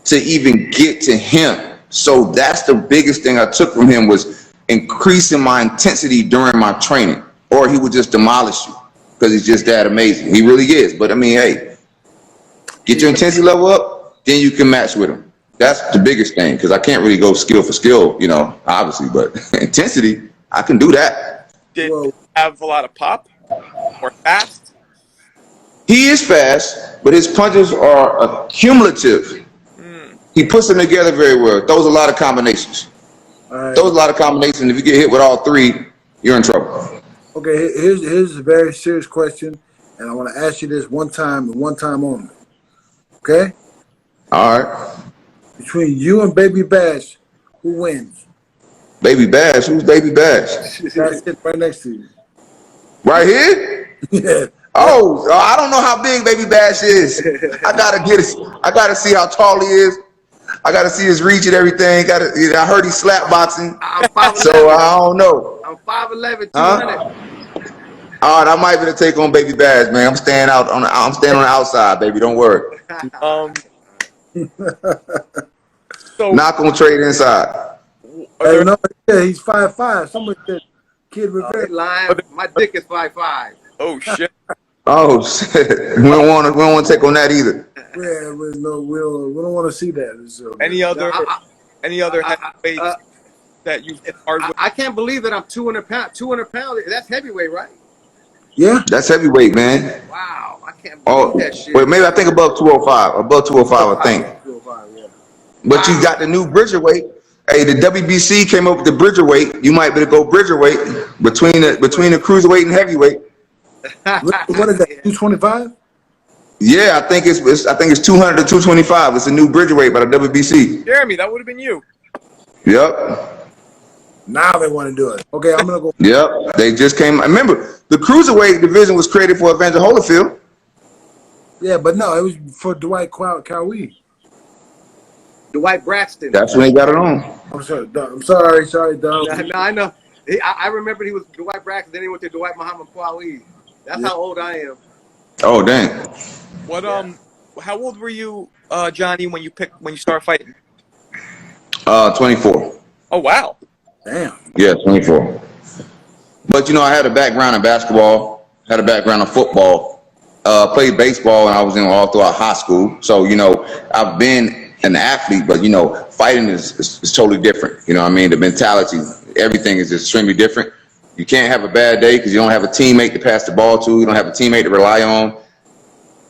Speaker 5: to even get to him. So that's the biggest thing I took from him, was increasing my intensity during my training, or he would just demolish you because he's just that amazing. He really is. But I mean, hey, get your intensity level up, then you can match with him. That's the biggest thing, because I can't really go skill for skill, obviously, but intensity, I can do that.
Speaker 2: Did you have a lot of pop or fast?
Speaker 5: He is fast, but his punches are cumulative. He puts them together very well. Throws a lot of combinations.
Speaker 4: Right.
Speaker 5: Throws a lot of combinations. If you get hit with all 3, you're in trouble.
Speaker 4: Okay, here's a very serious question, and I want to ask you this one time and one time only. Okay?
Speaker 5: All right.
Speaker 4: Between you and Baby Bash, who wins?
Speaker 5: Baby Bash? Who's Baby Bash?
Speaker 4: That's it right next to you.
Speaker 5: Right here?
Speaker 4: Yeah.
Speaker 5: Oh, I don't know how big Baby Bash is. I gotta see how tall he is. I gotta see his reach and everything. I heard he's slap boxing, so I don't know.
Speaker 3: I'm 5'11", 200.
Speaker 5: All right, I might be to take on Baby Bash, man. I'm staying on the outside, baby. Don't worry.
Speaker 2: So
Speaker 5: not gonna trade inside.
Speaker 4: Hey, no, yeah, he's 5'5". Somebody said Kid Rivera.
Speaker 3: Lying. My dick is 5'5".
Speaker 2: oh shit.
Speaker 5: Oh shit. We don't want to take on that either.
Speaker 4: Yeah, we don't want to see that. So,
Speaker 2: Any other heavyweights that you've hit hard with?
Speaker 3: I can't believe that I'm 200 pounds. 200 pounds. That's heavyweight, right?
Speaker 4: Yeah.
Speaker 5: That's heavyweight, man.
Speaker 3: Wow, I can't believe that shit.
Speaker 5: Wait, maybe I think above 205. Above 205, I think.
Speaker 4: 205, yeah.
Speaker 5: But you got the new Bridgerweight. Hey, the WBC came up with the Bridgerweight. You might better go Bridgerweight between the cruiserweight and heavyweight.
Speaker 4: What is that? 225?
Speaker 5: Yeah, I think it's 200 to 225. It's a new bridge weight by the WBC.
Speaker 2: Jeremy, that would have been you.
Speaker 5: Yep.
Speaker 4: Now they want to do it. Okay, I'm gonna go.
Speaker 5: Yep. They just came. Remember, the cruiserweight division was created for Evander Holyfield.
Speaker 4: Yeah, but no, it was for Dwight Cowie.
Speaker 3: Dwight Braxton.
Speaker 5: That's when they got it on.
Speaker 4: I'm sorry. I'm sorry, Dom.
Speaker 3: No, I know. I remember he was Dwight Braxton. Then he went to Dwight Muhammad Qawi. That's how old I am.
Speaker 5: Oh, dang.
Speaker 2: What how old were you, Johnny, when you started fighting?
Speaker 5: 24.
Speaker 2: Oh wow.
Speaker 4: Damn.
Speaker 5: Yeah, 24. But you know, I had a background in basketball, had a background in football, played baseball, and I was in all throughout high school. So you know, I've been an athlete, but you know, fighting is totally different. You know what I mean? The mentality, everything is extremely different. You can't have a bad day because you don't have a teammate to pass the ball to. You don't have a teammate to rely on.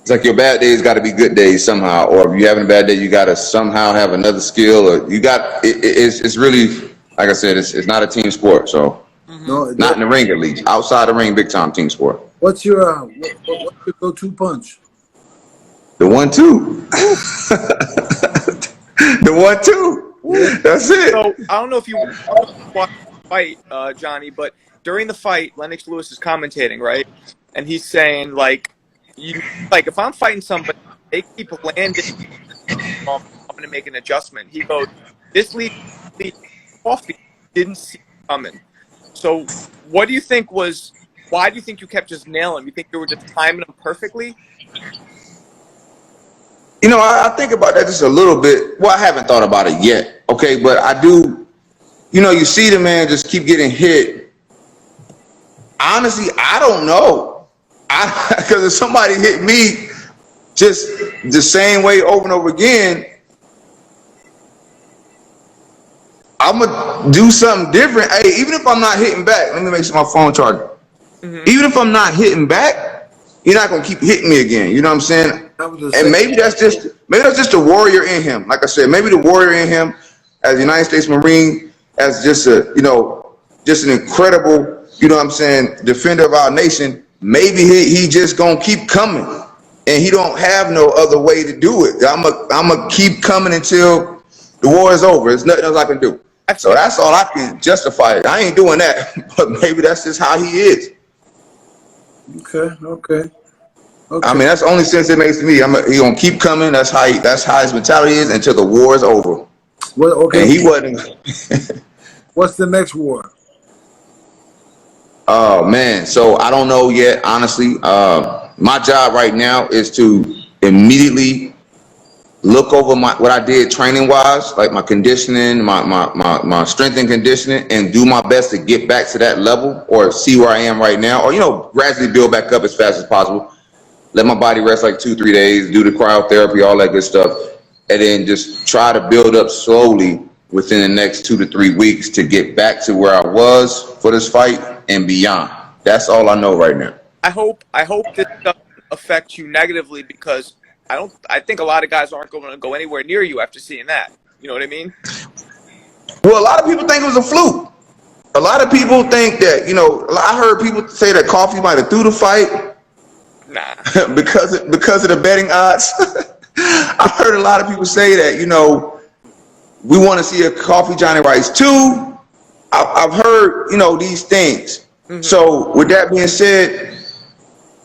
Speaker 5: It's like your bad days got to be good days somehow, or if you're having a bad day, you got to somehow have another skill, or you got it's really, like I said, it's not a team sport. So
Speaker 4: No,
Speaker 5: not in the ring, at least. Outside the ring, big time team sport.
Speaker 4: what's your what's your go-to punch?
Speaker 5: The 1-2. The 1-2. That's it.
Speaker 2: So I don't know if you watched the fight, Johnny, but during the fight, Lennox Lewis is commentating, right? And he's saying like if I'm fighting somebody, they keep landing, I'm going to make an adjustment. He goes, this lead Coffie didn't see it coming. So what do you think why do you think you kept just nailing him? You think you were just timing him perfectly?
Speaker 5: You know, I think about that just a little bit. Well, I haven't thought about it yet, okay? But I do, you know, you see the man just keep getting hit. Honestly, I don't know. Because if somebody hit me just the same way over and over again, I'm going to do something different. Hey, even if I'm not hitting back, let me make sure my phone charger. Even if I'm not hitting back, you're not going to keep hitting me again. You know what I'm saying? And maybe that's just the warrior in him. Like I said, maybe the warrior in him as a United States Marine, as just just an incredible, you know what I'm saying, defender of our nation. Maybe he just gonna keep coming, and he don't have no other way to do it. I'm a keep coming until the war is over. There's nothing else I can do. So that's all I can justify it. I ain't doing that, but maybe that's just how he is.
Speaker 4: Okay.
Speaker 5: I mean, that's the only sense it makes to me. He gonna keep coming. That's how his mentality is until the war is over.
Speaker 4: Well, okay.
Speaker 5: And he wasn't.
Speaker 4: What's the next war?
Speaker 5: Oh man, so I don't know yet, honestly. My job right now is to immediately look over what I did training wise, like my conditioning, my strength and conditioning, and do my best to get back to that level or see where I am right now, or gradually build back up as fast as possible. Let my body rest like 2-3 days, do the cryotherapy, all that good stuff, and then just try to build up slowly within the next 2 to 3 weeks to get back to where I was for this fight and beyond. That's all I know right now.
Speaker 2: I hope this doesn't affect you negatively, because I think a lot of guys aren't going to go anywhere near you after seeing that. You know what I mean?
Speaker 5: Well, a lot of people think it was a fluke. A lot of people think that, I heard people say that Coffie might have threw the fight.
Speaker 2: Nah.
Speaker 5: because of the betting odds. I heard a lot of people say that, we want to see a Coffie Jonnie Rice too. I've heard, these things. So with that being said,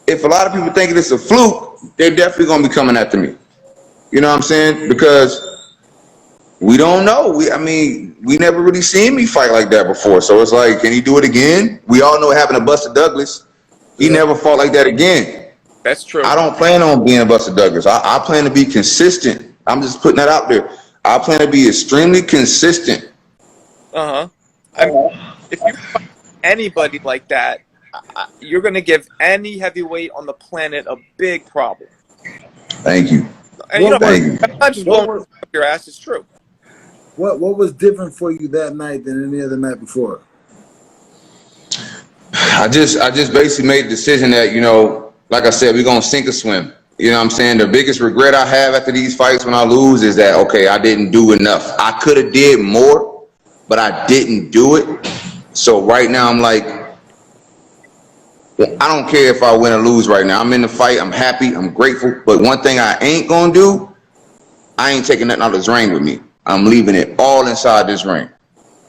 Speaker 5: if a lot of people think it's a fluke, they're definitely going to be coming after me. You know what I'm saying? Because we don't know. We never really seen me fight like that before. So it's like, can he do it again? We all know what happened to Buster Douglas. He never fought like that again.
Speaker 2: That's true.
Speaker 5: I don't plan on being Buster Douglas. I plan to be consistent. I'm just putting that out there. I plan to be extremely consistent.
Speaker 2: If you fight anybody like that, you're going to give any heavyweight on the planet a big problem.
Speaker 5: Thank you.
Speaker 2: And
Speaker 5: Thank you.
Speaker 2: I'm not just blowing up your ass. It's true.
Speaker 4: What was different for you that night than any other night before?
Speaker 5: I just basically made the decision that, like I said, we're going to sink or swim. You know what I'm saying? The biggest regret I have after these fights when I lose is that, okay, I didn't do enough. I could have did more, but I didn't do it. So right now I'm like, I don't care if I win or lose right now. I'm in the fight. I'm happy. I'm grateful. But one thing I ain't gonna do, I ain't taking nothing out of this ring with me. I'm leaving it all inside this ring.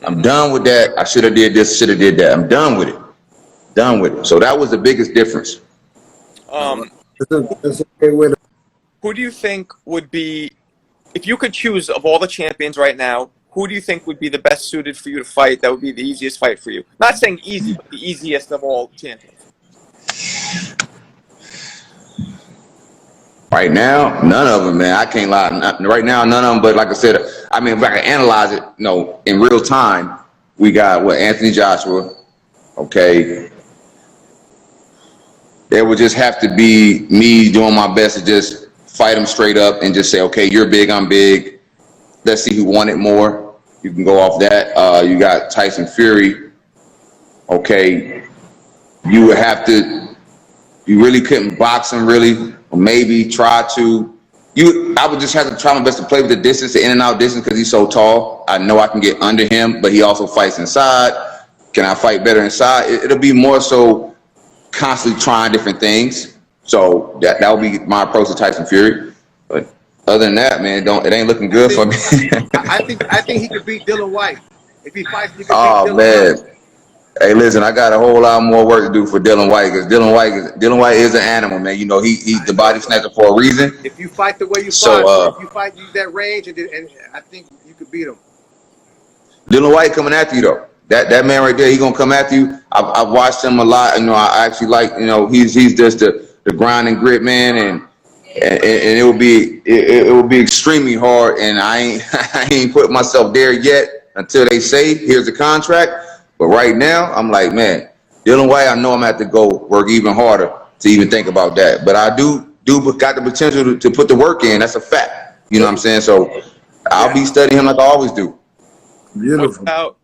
Speaker 5: I'm done with that. I should have did this, should have did that. I'm done with it. Done with it. So that was the biggest difference.
Speaker 4: That's a great way to.
Speaker 2: Who do you think would be, if you could choose of all the champions right now, who do you think would be the best suited for you to fight? That would be the easiest fight for you. Not saying easy, but the easiest of all champions.
Speaker 5: Right now, none of them, man. I can't lie. Right now, none of them. But like I said, I mean, if I can analyze it, in real time, we got Anthony Joshua. Okay. There would just have to be me doing my best to just fight him straight up and just say, okay, you're big, I'm big. Let's see who won it more. You can go off that. You got Tyson Fury. Okay. You would have to, you really couldn't box him really, or maybe try to. I would just have to try my best to play with the distance, the in and out distance, because he's so tall. I know I can get under him, but he also fights inside. Can I fight better inside? It'll be more so constantly trying different things. So that would be my approach to Tyson Fury. But other than that, man, it ain't looking good for me.
Speaker 3: I think he could beat Dylan White if he fights. He could beat
Speaker 5: Oh man.
Speaker 3: White.
Speaker 5: Hey, listen, I got a whole lot more work to do for Dylan White, because Dylan White is an animal, man. He's the body snatcher for a reason.
Speaker 3: If you fight the way you fight, use that range, and I think you could beat him.
Speaker 5: Dylan White coming after you though. That man right there, he gonna come after you. I've watched him a lot. I actually like. He's just the grind and grit man, and it will be extremely hard. And I ain't put myself there yet until they say here's the contract. But right now, I'm like, man, Dylan White, I know I'm gonna have to go work even harder to even think about that. But I do got the potential to put the work in. That's a fact. You know what I'm saying? So I'll be studying him like I always do.
Speaker 4: Beautiful.
Speaker 2: What about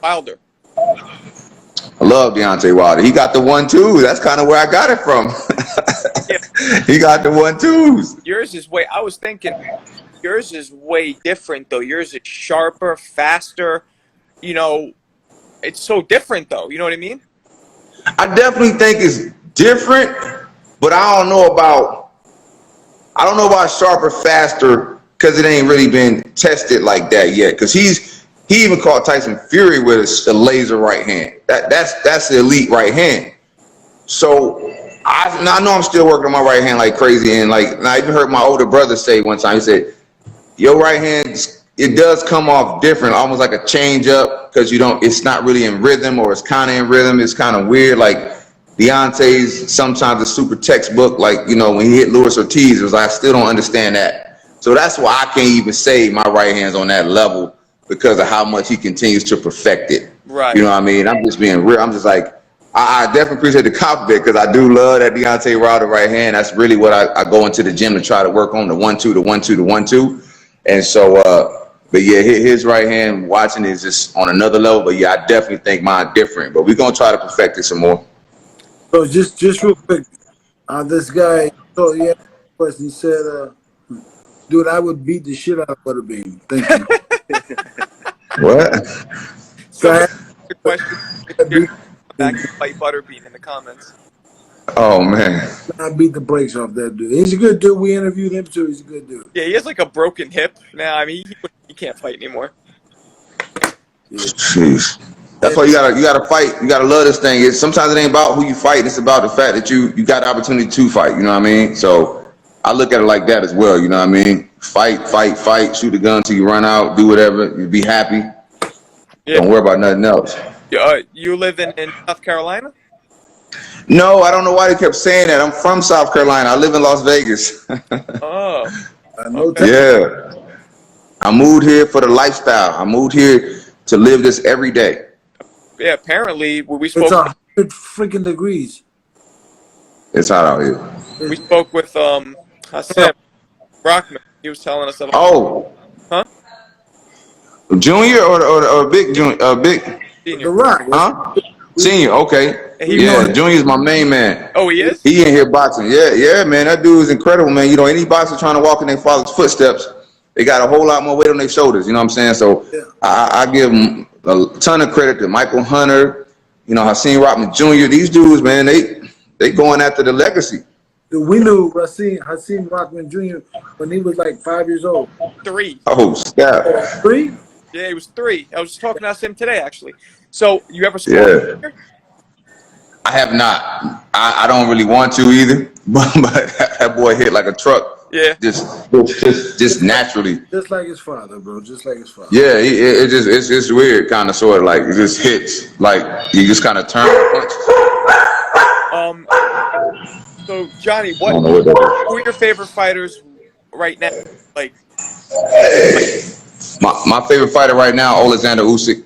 Speaker 2: Wilder?
Speaker 5: I love Deontay Wilder. He got the 1-2. That's kind of where I got it from. He got the 1-2s.
Speaker 2: Yours is I was thinking, yours is way different though. Yours is sharper, faster. It's so different though. You know what I mean?
Speaker 5: I definitely think it's different, but I don't know about sharper, faster, because it ain't really been tested like that yet. Because he even caught Tyson Fury with a laser right hand. That's the elite right hand. So I know I'm still working on my right hand like crazy, and I even heard my older brother say one time. He said, "Your right hand, it does come off different, almost like a change up, because it's not really in rhythm, or it's kind of in rhythm. It's kind of weird. Like Deontay's sometimes a super textbook. Like when he hit Luis Ortiz, it was like, I still don't understand that. So that's why I can't even say my right hand's on that level, because of how much he continues to perfect it.
Speaker 2: Right.
Speaker 5: You know what I mean? I'm just being real. I'm just like, I definitely appreciate the compliment, because I do love that Deontay Wilder right hand. That's really what I go into the gym to try to work on, the 1-2, the 1-2, the 1-2. And so, but yeah, his right hand watching is just on another level. But yeah, I definitely think mine different. But we're gonna try to perfect it some more.
Speaker 4: So just real quick, this guy. So yeah, question. He said, "Dude, I would beat the shit out of Butterbean." Thank you.
Speaker 5: What?
Speaker 2: So, good question. Back to fight Butterbean in the comments.
Speaker 5: Oh man,
Speaker 4: I beat the brakes off that dude. He's a good dude. We interviewed him too. He's a good dude.
Speaker 2: Yeah, he has like a broken hip now. I mean, he can't fight anymore.
Speaker 5: Jeez. That's why you gotta fight. You gotta love this thing. Sometimes it ain't about who you fight. It's about the fact that you got the opportunity to fight. You know what I mean? So I look at it like that as well. You know what I mean? Fight. Shoot the gun till you run out. Do whatever. You be happy. Yeah. Don't worry about nothing else.
Speaker 2: You live in South Carolina?
Speaker 5: No, I don't know why they kept saying that. I'm from South Carolina. I live in Las Vegas.
Speaker 2: Oh.
Speaker 4: Okay.
Speaker 5: Yeah. I moved here for the lifestyle. I moved here to live this every day.
Speaker 2: Yeah, apparently we spoke.
Speaker 4: It's 100 freaking degrees.
Speaker 5: It's hot out here.
Speaker 2: We spoke with Hassan Brockman. He was telling us about.
Speaker 5: Oh.
Speaker 2: Huh?
Speaker 5: Junior or big junior? Big.
Speaker 2: Senior.
Speaker 4: The Rock.
Speaker 5: Huh? Senior. Okay. Yeah, Junior's my main man.
Speaker 2: Oh, he is?
Speaker 5: He in here boxing. Yeah, man. That dude is incredible, man. Any boxer trying to walk in their father's footsteps, they got a whole lot more weight on their shoulders. You know what I'm saying? So I give them a ton of credit to Michael Hunter, you know, Hakeem Rockman Jr. These dudes, man, they going after the legacy.
Speaker 4: We knew Hakeem Rockman Jr. when he was like 5 years old.
Speaker 2: 3.
Speaker 5: Oh, snap.
Speaker 4: 3?
Speaker 2: Yeah, he was 3. I was just talking about him today, actually. So you ever saw
Speaker 5: Yeah. I have not. I don't really want to either, but that boy hit like a truck.
Speaker 2: Yeah.
Speaker 5: Just naturally.
Speaker 4: Just like his father, bro. Just like his father.
Speaker 5: Yeah, it's weird, kind of, sort of, like it just hits, like you just kind of turn and punch.
Speaker 2: So Johnny, who are your favorite fighters right now? Like,
Speaker 5: my favorite fighter right now, Alexander Usyk,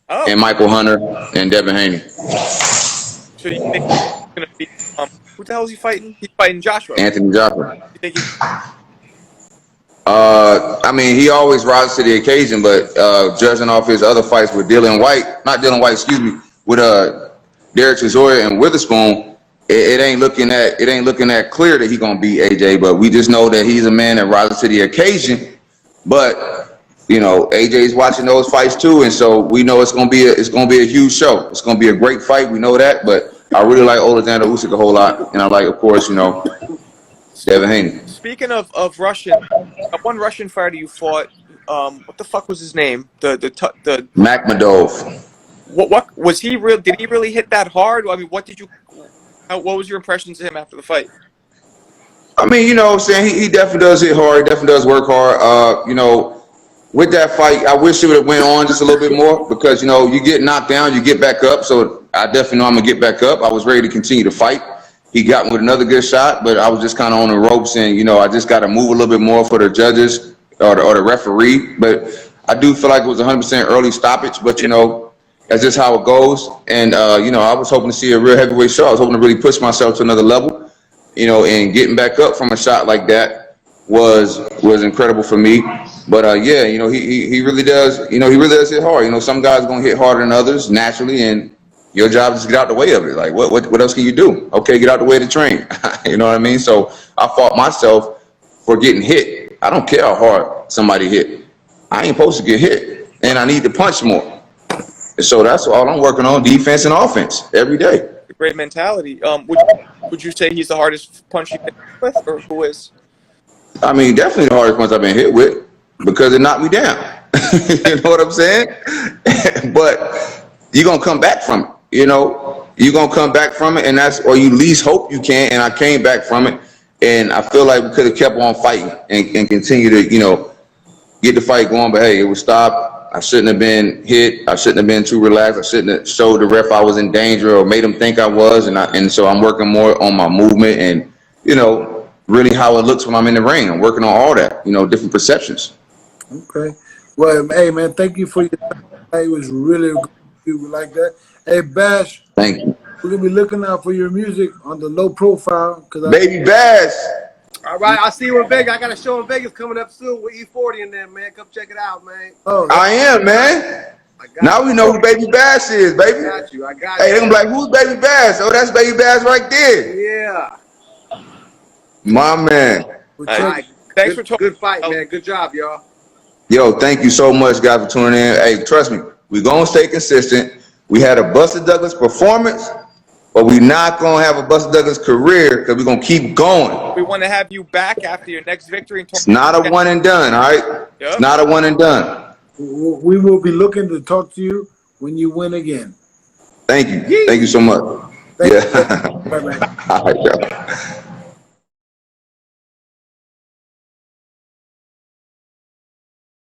Speaker 5: and Michael Hunter, and Devin Haney.
Speaker 2: So do you think he's gonna be? Who the hell is he fighting? He's fighting Joshua.
Speaker 5: Anthony Joshua.
Speaker 2: You think
Speaker 5: I mean, he always rises to the occasion, but judging off his other fights with with Derek Chisora and Witherspoon, it ain't looking that clear that he gonna beat AJ. But we just know that he's a man that rises to the occasion. But you know, AJ's watching those fights too, and so we know it's gonna be a huge show. It's gonna be a great fight. We know that, but I really like Alexander Usyk a whole lot, and I like, of course, you know, Devin Haney.
Speaker 2: Speaking of Russian, one Russian fighter you fought, what the fuck was his name? The
Speaker 5: Makhmudov.
Speaker 2: What was he real? Did he really hit that hard? I mean, what was your impressions of him after the fight?
Speaker 5: I mean, you know what I'm saying? He definitely does hit hard. He definitely does work hard. You know, with that fight, I wish it would have went on just a little bit more because, you know, you get knocked down, you get back up. So I definitely know I'm going to get back up. I was ready to continue to fight. He got me with another good shot, but I was just kind of on the ropes and, you know, I just got to move a little bit more for the judges or the referee. But I do feel like it was 100% early stoppage, but, you know, that's just how it goes. And, you know, I was hoping to see a real heavyweight show. I was hoping to really push myself to another level, you know, and getting back up from a shot like that was incredible for me. But, yeah, you know, he really does, you know, he really does hit hard. You know, some guys are going to hit harder than others naturally, and your job is to get out the way of it. Like, what else can you do? Okay, get out the way to train. You know what I mean? So I fought myself for getting hit. I don't care how hard somebody hit. I ain't supposed to get hit, and I need to punch more. And so that's all I'm working on, defense and offense, every day.
Speaker 2: Great mentality. Would you say he's the hardest punch you've been hit with, or who is?
Speaker 5: I mean, definitely the hardest punch I've been hit with because it knocked me down. You know what I'm saying? But you're going to come back from it. You know, you're going to come back from it, and or you at least hope you can, and I came back from it, and I feel like we could have kept on fighting and continue to, you know, get the fight going, but hey, it was stopped. I shouldn't have been hit. I shouldn't have been too relaxed. I shouldn't have showed the ref I was in danger or made him think I was, and so I'm working more on my movement and, you know, really how it looks when I'm in the ring. I'm working on all that, you know, different perceptions.
Speaker 4: Okay. Well, hey, man, thank you for your time. It was really good like that. Hey, Bash.
Speaker 5: Thank you.
Speaker 4: We're going to be looking out for your music on the low profile.
Speaker 5: Baby Bash.
Speaker 3: All right, I'll see you in Vegas. I got a show in Vegas coming up soon with E40 in there, man. Come check it out, man.
Speaker 4: Oh,
Speaker 5: I am, man. Now we know who Baby Bash is, baby.
Speaker 3: I got you.
Speaker 5: Hey, they're going to be like, who's Baby Bash? Oh, that's Baby Bash right there.
Speaker 3: Yeah.
Speaker 5: My man.
Speaker 3: All right.
Speaker 2: Thanks for talking.
Speaker 3: Good fight, man. Good job, y'all.
Speaker 5: Yo, thank you so much, guys, for tuning in. Hey, trust me, we're going to stay consistent. We had a Buster Douglas performance, but we're not going to have a Buster Douglas career because we're going to keep going.
Speaker 2: We want to have you back after your next victory.
Speaker 5: It's not a one and done, all right? Yep. It's not a one and done.
Speaker 4: We will be looking to talk to you when you win again.
Speaker 5: Thank you. Thank you so much.
Speaker 4: Thank
Speaker 5: you.
Speaker 4: Bye, man.
Speaker 5: All right, y'all.